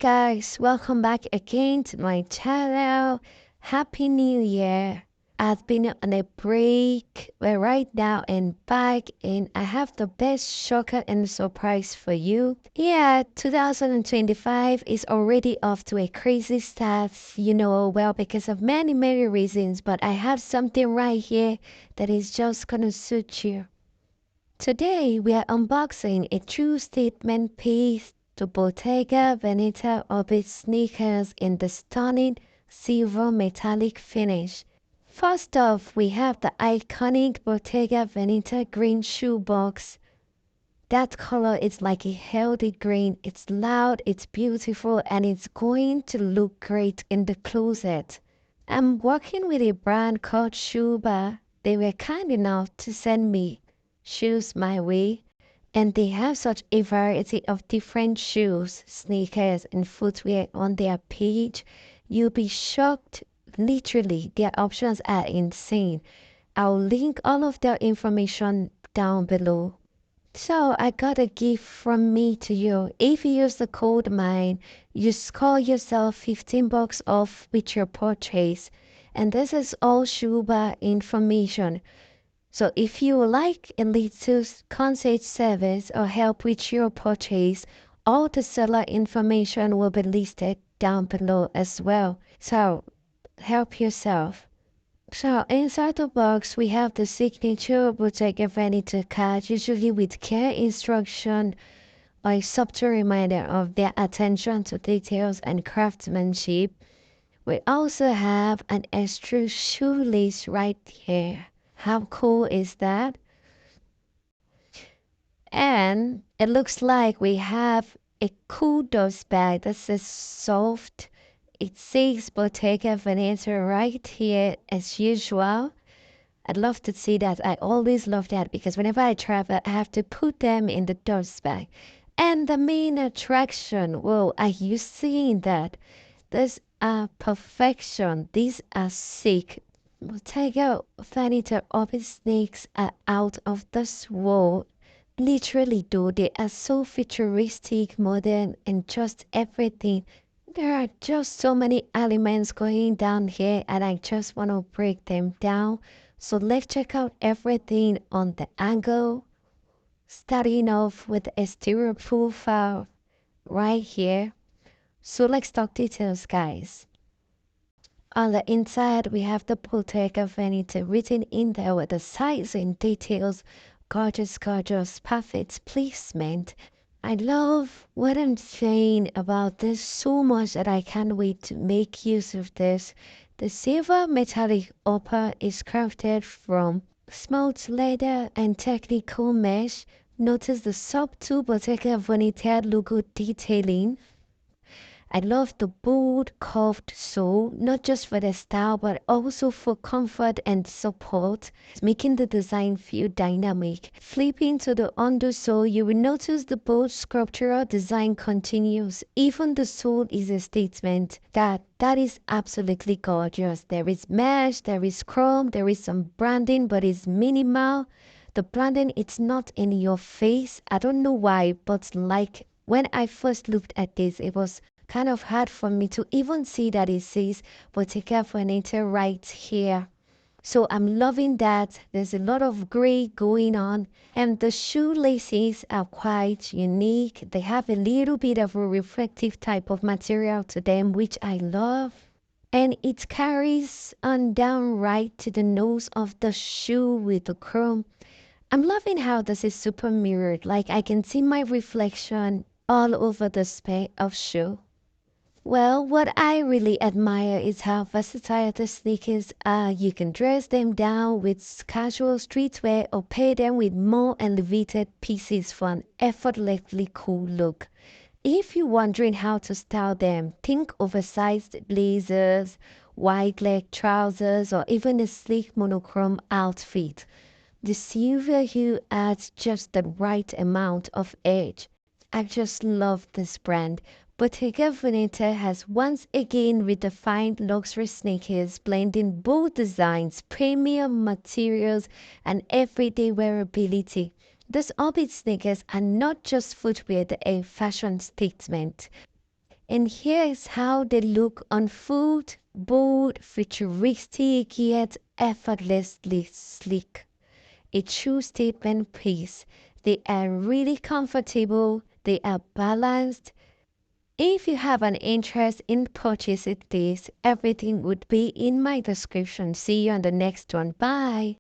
guys, welcome back again to my channel. Happy New Year. I've been on a break, but right now I'm back and I have the best shocker and surprise for you. Yeah, 2025 is already off to a crazy start, well, because of many reasons, but I have something right here that is just gonna suit you. Today we are unboxing a true statement piece to Bottega Veneta Orbit Sneakers in the stunning silver metallic finish. First off, we have the iconic Bottega Veneta green shoebox. That color is like a healthy green. It's loud, it's beautiful, and it's going to look great in the closet. I'm working with a brand called shoebar. They were kind enough to send me shoes my way, and they have such a variety of different shoes, sneakers, and footwear on their page. You'll be shocked. Literally, their options are insane. I'll link all of their information down below. So I got a gift from me to you. If you use the code MINE, you score yourself 15 bucks off with your purchase. And this is all shoebar information. So if you would like a little concierge service or help with your purchase, all the seller information will be listed down below as well. So help yourself. So inside the box we have the signature Bottega Veneta card, usually with care instruction or a subtle reminder of their attention to details and craftsmanship. We also have an extra shoelace right here. How cool is that? And it looks like we have a cool dust bag that says soft. It says Bottega Veneta right here as usual. I'd love to see that. I always love that because whenever I travel, I have to put them in the dust bag. And the main attraction, whoa, are you seeing that? These are perfection. These are sick. Bottega Veneta Orbit Sneakers are out of this world. Literally though, they are so futuristic, modern, and just everything. There are just so many elements going down here and I just want to break them down. So let's check out everything on the angle. Starting off with the exterior profile right here. So let's talk details, guys. On the inside, we have the Bottega Veneta written in there with the size and details. Gorgeous, perfect placement. I love what I'm saying about this so much that I can't wait to make use of this. The silver metallic upper is crafted from smooth leather and technical mesh. Notice the subtle Bottega Veneta logo detailing. I love the bold curved sole, not just for the style but also for comfort and support, making the design feel dynamic. Flipping to the undersole, you will notice the bold sculptural design continues. Even the sole is a statement. That is absolutely gorgeous. There is mesh, there is chrome, there is some branding, but it's minimal. The branding, it's not in your face. I don't know why, but like when I first looked at this, it was kind of hard for me to even see that it says Bottega Veneta right here. So I'm loving that. There's a lot of gray going on and the shoelaces are quite unique. They have a little bit of a reflective type of material to them, which I love. And it carries on down right to the nose of the shoe with the chrome. I'm loving how this is super mirrored, like I can see my reflection all over the spec of shoe. Well, what I really admire is how versatile the sneakers are. You can dress them down with casual streetwear or pair them with more elevated pieces for an effortlessly cool look. If you're wondering how to style them, think oversized blazers, wide leg trousers, or even a sleek monochrome outfit. The silver hue adds just the right amount of edge. I just love this brand. Bottega Veneta has once again redefined luxury sneakers, blending bold designs, premium materials, and everyday wearability. These Orbit sneakers are not just footwear, they're a fashion statement. And here is how they look on foot: bold, futuristic, yet effortlessly sleek. A true statement piece. They are really comfortable, they are balanced. If you have an interest in purchasing this, everything would be in my description. See you on the next one. Bye.